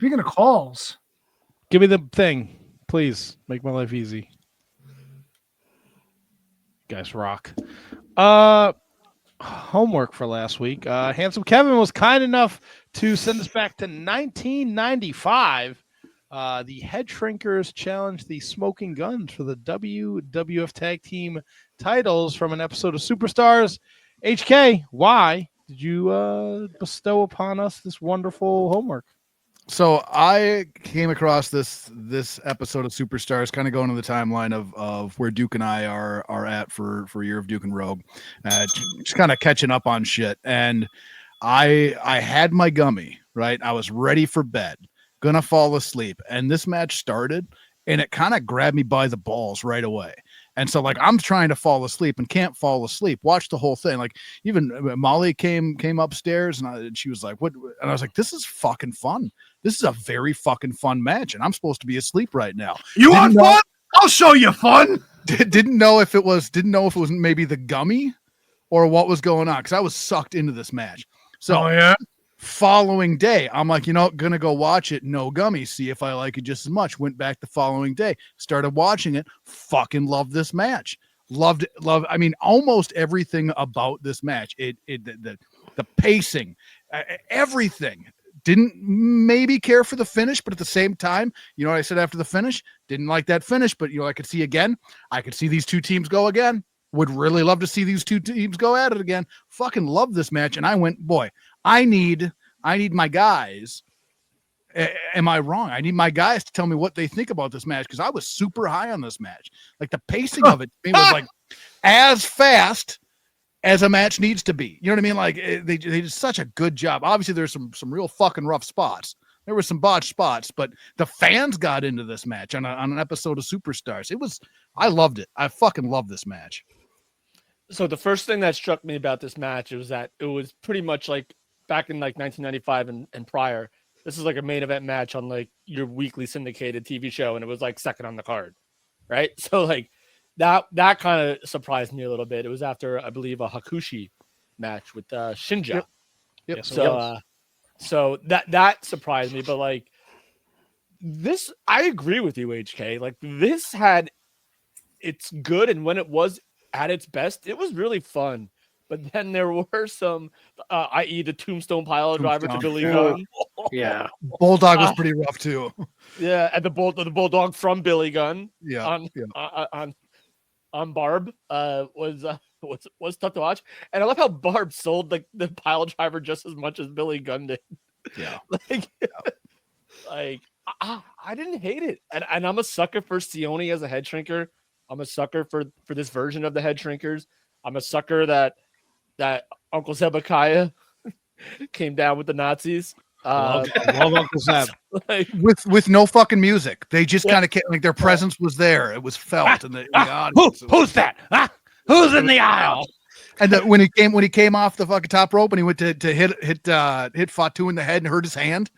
Speaking of calls, Give me the thing, please. Make my life easy. You guys rock. Homework for last week. Handsome Kevin was kind enough to send us back to 1995. The Headshrinkers challenged the Smoking Guns for the WWF Tag Team titles from an episode of Superstars. HK, why did you bestow upon us this wonderful homework? So I came across this episode of Superstars, kind of going to the timeline of where Duke and I are at for Year of Duke and Rogue, just kind of catching up on shit. And I had my gummy, right? I was ready for bed, gonna fall asleep, and this match started, and it kind of grabbed me by the balls right away. And so, like, I'm trying to fall asleep and can't fall asleep. Watch the whole thing. Like, even Molly came upstairs, and she was like, "What?" And I was like, "This is fucking fun. This is a very fucking fun match, and I'm supposed to be asleep right now." you want fun? I'll show you fun. Didn't know if it was maybe the gummy or what was going on, because I was sucked into this match. So yeah. Following day, I'm like, gonna go watch it. No gummy. See if I like it just as much. Went back the following day, started watching it. Fucking loved this match. Loved it. I mean, almost everything about this match. The pacing, everything. Didn't maybe care for the finish, but at the same time, what I said after the finish? Didn't like that finish, but I could see again. I could see these two teams go again. Would really love to see these two teams go at it again. Fucking love this match. And I went, boy, I need my guys. Am I wrong? I need my guys to tell me what they think about this match, because I was super high on this match. Like, the pacing of it was like as fast as a match needs to be. You know what I mean? Like, they did such a good job. Obviously, there's some real fucking rough spots. There were some botched spots, but the fans got into this match on an episode of Superstars. I loved it. I fucking love this match. So the first thing that struck me about this match was that it was pretty much like back in like 1995 and prior. This is like a main event match on like your weekly syndicated TV show, and it was like second on the card, right? So like that kind of surprised me a little bit. It was after, I believe, a Hakushi match with Shinja. Yep. So that surprised me, but like this, I agree with you, HK. Like, this it's good, and when it was at its best, it was really fun. But then there were some, i.e., the Tombstone pile driver to Billy Gunn. Yeah, Bulldog was pretty rough too. Yeah, and the bulldog from Billy Gunn. Yeah, on Barb was tough to watch, and I love how Barb sold the pile driver just as much as Billy Gunn did. Yeah, I didn't hate it, and I'm a sucker for Sione as a head shrinker. I'm a sucker for this version of the Head Shrinkers. I'm a sucker that Uncle Zebekiah came down with the Nazis. I love Uncle Zeb. with no fucking music. They just kind of like their presence was there. It was felt in the audience. Who's that? Who's in the aisle? And when he came off the fucking top rope and he went to hit Fatu in the head and hurt his hand.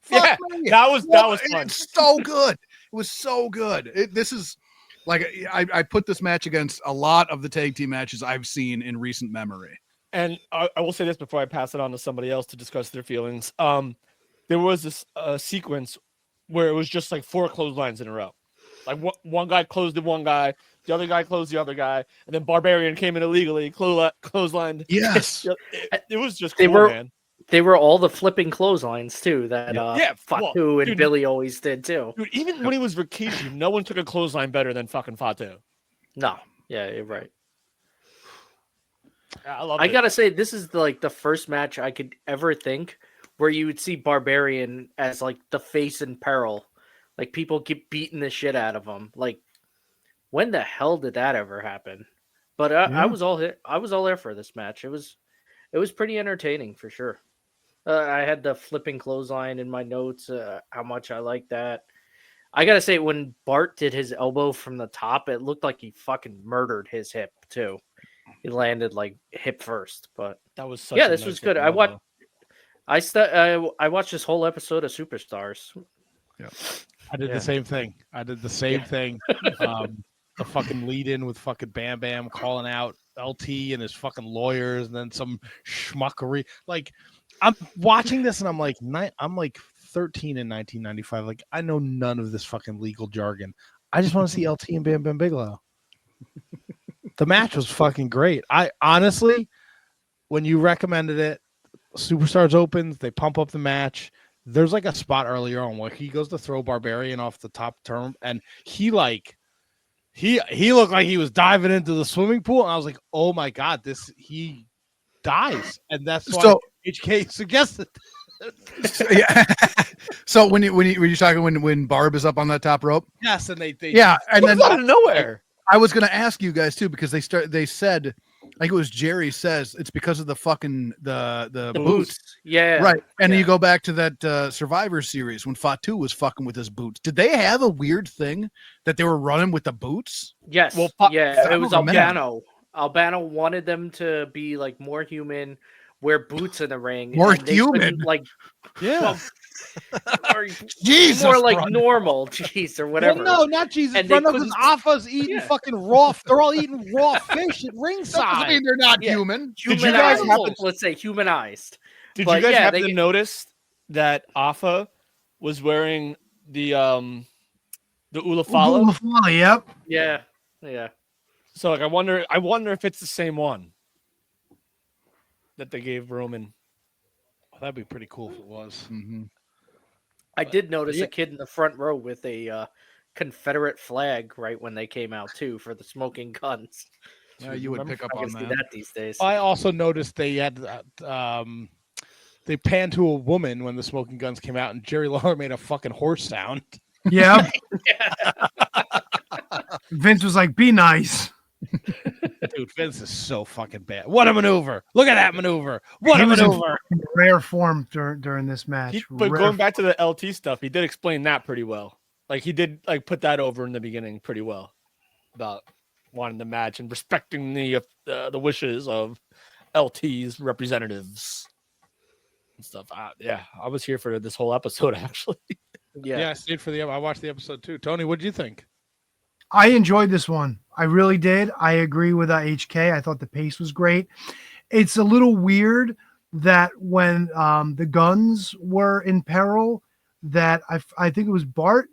Yeah, that was fun. It's so good. It was so good. This is like, I put this match against a lot of the tag team matches I've seen in recent memory. And I will say this before I pass it on to somebody else to discuss their feelings. There was this sequence where it was just like 4 clotheslines in a row. Like one guy closed the one guy, the other guy closed the other guy, and then Barbarian came in illegally, clotheslined. Yes. It was just cool, man. They were all the flipping clotheslines too that Fatu and dude, Billy always did too. Dude, even when he was Rikishi, no one took a clothesline better than fucking Fatu. No, yeah, you're right. I gotta say, this is the first match I could ever think where you would see Barbarian as like the face in peril. Like, people keep beating the shit out of him. Like, when the hell did that ever happen? But I was all there for this match. It was pretty entertaining for sure. I had the flipping clothesline in my notes, how much I like that. I gotta say, when Bart did his elbow from the top, it looked like he fucking murdered his hip too. He landed like hip first, but that was such this was good. I watched this whole episode of Superstars. Yeah, I did the same thing. The fucking lead in with fucking Bam Bam calling out LT and his fucking lawyers, and then some schmuckery. Like, I'm watching this and I'm like 13 in 1995. Like, I know none of this fucking legal jargon. I just want to see LT and Bam Bam Bigelow. The match was fucking great. I honestly, when you recommended it, Superstars opens, they pump up the match. There's like a spot earlier on where he goes to throw Barbarian off the top term, and he looked like he was diving into the swimming pool, and I was like, oh my god, he dies, and that's why HK suggested. Yeah. So when you're talking when Barb is up on that top rope, yes, and they and then out of nowhere. I was going to ask you guys too, because they said, I think it was Jerry says it's because of the fucking the boots. Yeah. Right. And yeah. you go back to that Survivor series when Fatu was fucking with his boots. Did they have a weird thing that they were running with the boots? Yes. Well, it was Albano. Albano wanted them to be like more human, wear boots in the ring. More human. Like, yeah. Or Jesus, more like brother. normal, jeez, or whatever. Well, no, not Jesus. And Run they up his couldn't- Alpha's eating fucking raw. They're all eating raw fish at That doesn't ringside. mean they're not Yeah. human. Did you guys Humanized, happen- let's say humanized. Did But you guys yeah, happen they- to notice that Afa was wearing the Ulafala? Ulafala, yep. Yeah. Yeah. So like I wonder if it's the same one that they gave Roman. That'd be pretty cool if it was. Mm-hmm. I did notice Yeah. a kid in the front row with a Confederate flag right when they came out too for the smoking guns. Yeah, you would pick up I on can see that. that these days. I also noticed they had they panned to a woman when the smoking guns came out, and Jerry Lawler made a fucking horse sound. Yeah. Vince was like, "Be nice." Dude, Vince is so fucking bad. What a maneuver! Look at that maneuver! What He a was in maneuver! rare form during this match. But Rare going back to the LT stuff, he did explain that pretty well. Like he did like put that over in the beginning pretty well about wanting the match and respecting the wishes of LT's representatives and stuff. Yeah, I was here for this whole episode actually. Yeah, I stayed for I watched the episode too. Tony, what did you think? I enjoyed this one. I really did. I agree with HK. I thought the pace was great. It's a little weird that when the guns were in peril, that I think it was Bart,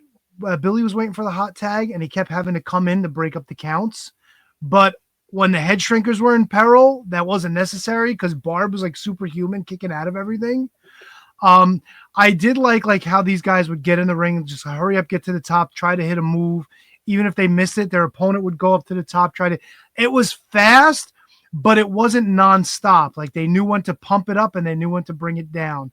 Billy was waiting for the hot tag, and he kept having to come in to break up the counts. But when the Headshrinkers were in peril, that wasn't necessary because Barb was like superhuman, kicking out of everything. I did like how these guys would get in the ring and just hurry up, get to the top, try to hit a move. Even if they missed it, their opponent would go up to the top, it was fast, but it wasn't nonstop. Like they knew when to pump it up and they knew when to bring it down.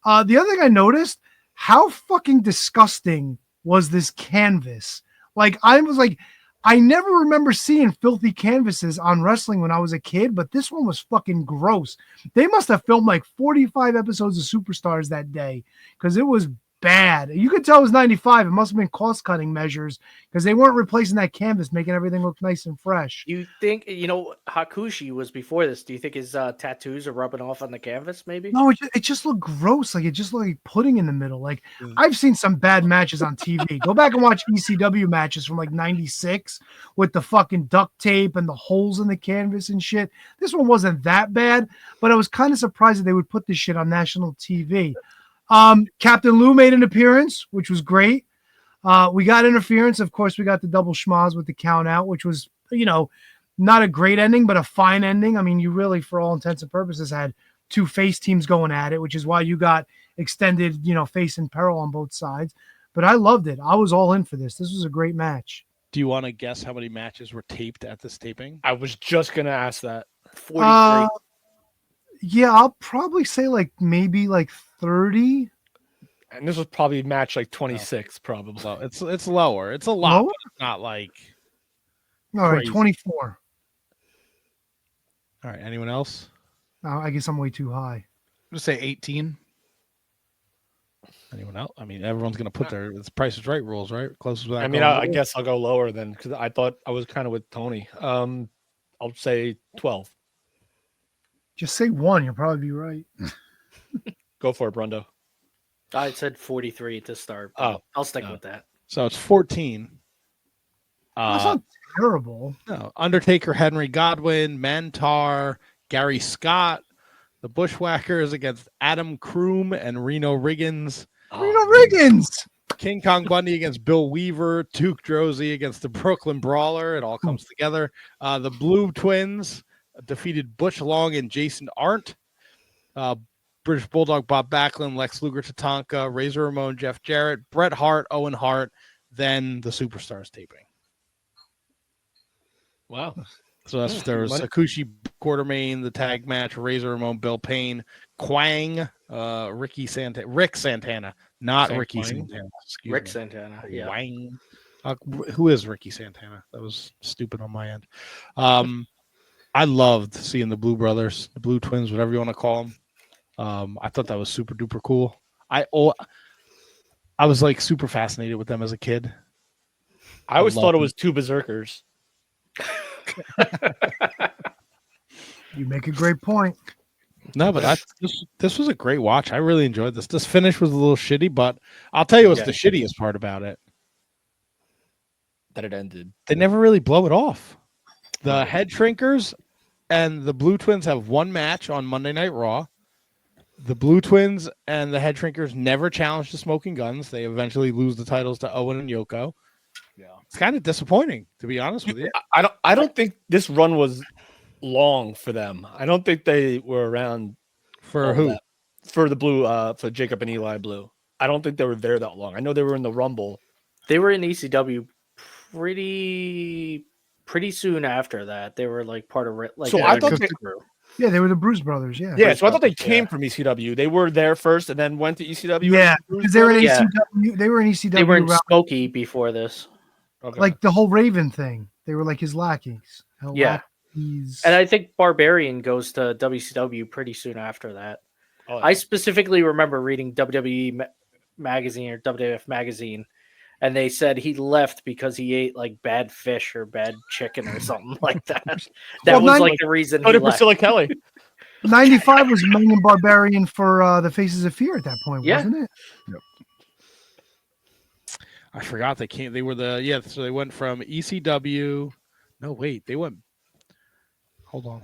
The other thing I noticed, how fucking disgusting was this canvas? Like I was like, I never remember seeing filthy canvases on wrestling when I was a kid, but this one was fucking gross. They must have filmed like 45 episodes of Superstars that day because it was bad. You could tell it was 95. It must have been cost-cutting measures because they weren't replacing that canvas, making everything look nice and fresh. You think, Hakushi was before this. Do you think his tattoos are rubbing off on the canvas, maybe? No, it just looked gross. Like it just looked like pudding in the middle. Like I've seen some bad matches on TV. Go back and watch ECW matches from like 96 with the fucking duct tape and the holes in the canvas and shit. This one wasn't that bad, but I was kind of surprised that they would put this shit on national TV. Captain Lou made an appearance, which was great. We got interference. Of course, we got the double schmoz with the count out, which was, not a great ending, but a fine ending. I mean, you really, for all intents and purposes, had two face teams going at it, which is why you got extended, face in peril on both sides. But I loved it. I was all in for this. This was a great match. Do you want to guess how many matches were taped at this taping? I was just gonna ask that. 43. Yeah, I'll probably say maybe 30. And this was probably match 26, probably. So it's lower. It's a lot, Lower? but it's not like. All right, Crazy. 24. All right. Anyone else? I guess I'm way too high. I'm gonna say 18. Anyone else? I mean, everyone's gonna put it's Price is Right rules, right? Closest without. I mean, going I over. guess I'll go lower then because I thought I was kind of with Tony. I'll say 12. Just say 1. You'll probably be right. Go for it, Brundo. I said 43 to start. Oh, I'll stick with that. So it's 14. That's not terrible. No, Undertaker, Henry Godwin, Mantar, Gary Scott, the Bushwhackers against Adam Kroom and Reno Riggins, Reno Riggins. King Kong Bundy against Bill Weaver, Duke Droese against the Brooklyn Brawler. It all comes together. The Blue Twins defeated Butch Long and Jason Arndt. British Bulldog Bob Backlund, Lex Luger Tatanka, Razor Ramon, Jeff Jarrett, Bret Hart, Owen Hart, then the Superstars taping. Wow. So there was Akushi Quartermain, the tag match, Razor Ramon, Bill Payne, Quang, Rick Santana, not San Ricky Quang? Santana. Excuse Rick me. Santana. Yeah. Quang. Who is Ricky Santana? That was stupid on my end. I loved seeing the Blue Brothers, the Blue Twins, whatever you want to call them. I thought that was super duper cool. I was like super fascinated with them as a kid. I always love thought it them. was two berserkers. You make a great point. No, but this was a great watch. I really enjoyed this. This finish was a little shitty, but I'll tell you what's the shittiest part about it. That it ended. They never really blow it off. The Headshrinkers and the Blue Twins have one match on Monday Night Raw. The Blue Twins and the Headshrinkers never challenged the Smoking Guns. They eventually lose the titles to Owen and Yoko. Yeah. It's kind of disappointing, to be honest with you. I don't think this run was long for them. I don't think they were around For all who? that. For the Blue, for Jacob and Eli Blue. I don't think they were there that long. I know they were in the Rumble. They were in ECW pretty soon after that. They were like part of like. So I thought they, Yeah, they were the Bruise Brothers. Yeah. yeah. So I thought they came from ECW. They were there first and then went to ECW. Yeah, because they were in Yeah. ECW. They were in ECW. They were in route- Smokey before this. Okay. like the whole Raven thing. They were like his lackeys. Yeah. Lackeys. And I think Barbarian goes to WCW pretty soon after that. Oh, I specifically remember reading WWE magazine or WWF magazine, and they said he left because he ate like bad fish or bad chicken or something like that. That Well, was like the reason so he did left. Priscilla Kelly. 95 was Young and Barbarian for the Faces of Fear at that point, Yeah. wasn't it? I forgot they came. They were so they went from ECW. No, wait, they went. Hold on.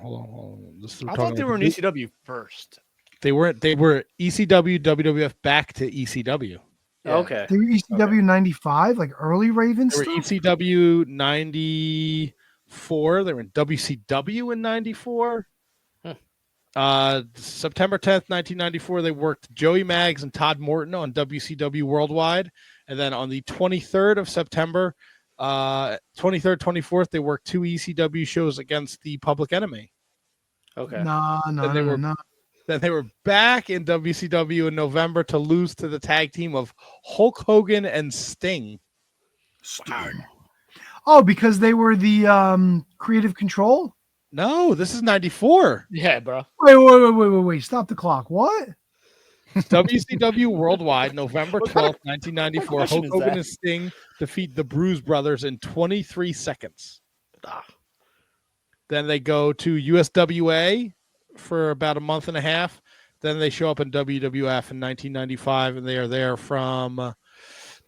I thought they were in ECW first. They were ECW, WWF back to ECW. Yeah. Okay. They were ECW 95, like early Raven They were stuff. ECW 94. They were in WCW in 94. September 10th, 1994, they worked Joey Maggs and Todd Morton on WCW Worldwide. And then on the 23rd of September, 23rd, 24th, they worked two ECW shows against the Public Enemy. Okay. No. Then they were back in WCW in November to lose to the tag team of Hulk Hogan and Sting. Oh, because they were the Creative Control? No, this is 94. Yeah, bro. Wait. Stop the clock. What? WCW Worldwide, November 12th, 1994. question Hulk is Hogan that? and Sting defeat the Bruise Brothers in 23 seconds. Then they go to USWA for about a month and a half. Then they show up in WWF in 1995, and they are there from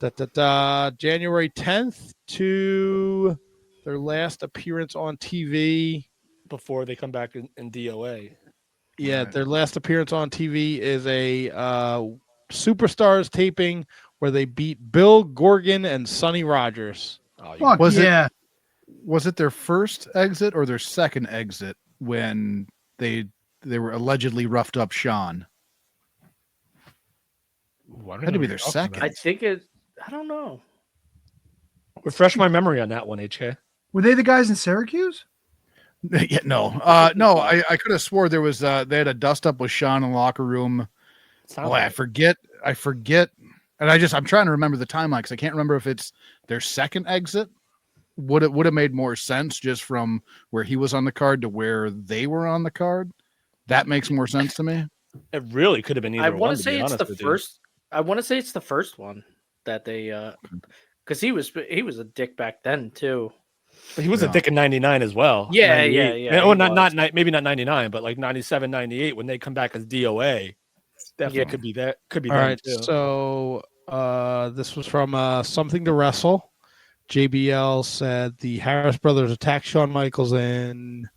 January 10th to their last appearance on TV. Before they come back in DOA. Yeah, Right. their last appearance on TV is a Superstars taping where they beat Bill Gorgon and Sonny Rogers. Oh, you Fuck Was it- yeah. Was it their first exit or their second exit when they were allegedly roughed up Sean? Had to be their second. I think it. I don't know. refresh my memory on that one, HK. Were they the guys in Syracuse? Yeah, no, I could have swore there was they had a dust up with Sean in the locker room. Sounds Oh, I like- forget, and I'm trying to remember the timeline because I can't remember if it's their second exit. Would have made more sense just from where he was on the card to where they were on the card. That makes more sense to me. It really could have been either I one. want To to say be it's honest the with you. first. I want to say it's the first one that they, because he was a dick back then too. But he was a Yeah. dick in '99 as well. Yeah, 98. yeah, Well, he was. maybe not '99, but like '97, '98 when they come back as DOA. Definitely Yeah. could be that. Could be All them right, too. so this was from Something to Wrestle. JBL said the Harris brothers attacked Shawn Michaels in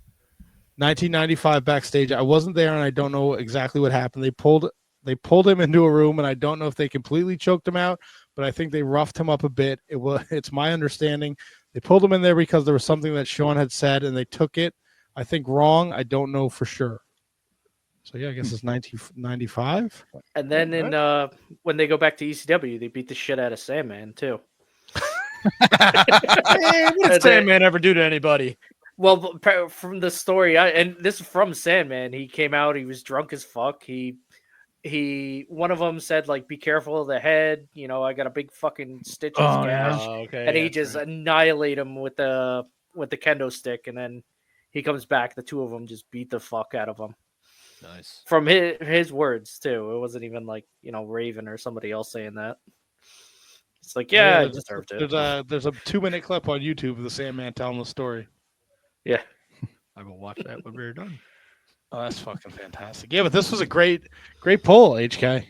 1995 backstage. I wasn't there, and I don't know exactly what happened. They pulled They pulled him into a room, and I don't know if they completely choked him out, but I think they roughed him up a bit. It's my understanding they pulled him in there because there was something that Sean had said, and they took it, I think, wrong. I don't know for sure. So yeah, I guess it's 1995. And then when they go back to ECW, they beat the shit out of Sandman too. What did Sandman ever do to anybody? Well, from the story, and this is from Sandman. He came out. He was drunk as fuck. One of them said like, "Be careful of the head." You know, I got a big fucking stitches gash, Okay, and he just annihilate him with the kendo stick, and then he comes back. The two of them just beat the fuck out of him. Nice. From his words too. It wasn't even like, you know, Raven or somebody else saying that. It's like, I deserved it. There's a 2-minute clip on YouTube of the Sandman telling the story. Yeah. I will watch that when we're done. Oh, that's fucking fantastic. Yeah, but this was a great pull, HK.